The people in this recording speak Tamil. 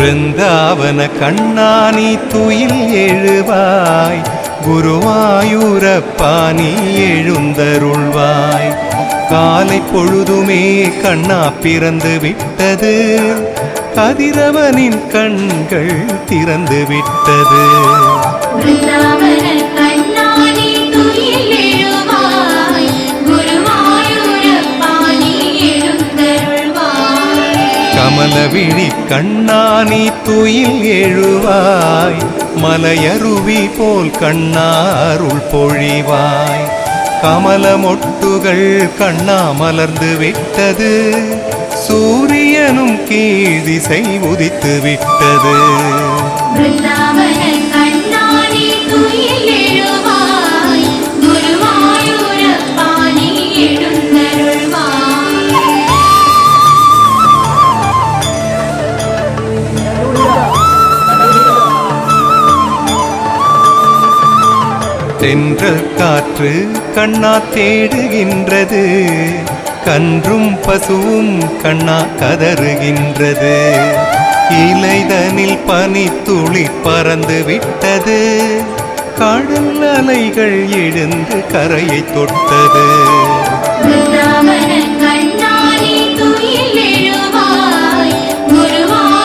பிருந்தாவன கண்ணானி துயில் எழுவாய், குருவாயூரப்பா நீ எழுந்தருள்வாய். காலை பொழுதுமே கண்ணா பிறந்து விட்டது, கதிரவனின் கண்கள் திறந்து விட்டது. கமலவிழி கண்ணானி துயில் எழுவாய், மலையருவி போல் கண்ணாருள் பொழிவாய். கமலமொட்டுகள் கண்ணா மலர்ந்து விட்டது, சூரியனும் கீழ் திசை உதித்து விட்டது. தென்றல் காற்று கண்ணா தேடுகின்றது, கன்றும் பசுவும் கண்ணா கதறுகின்றது. இலைதனில் பனித்துளி பறந்து விட்டது, கடல் அலைகள் எழுந்து கரையை தொட்டது.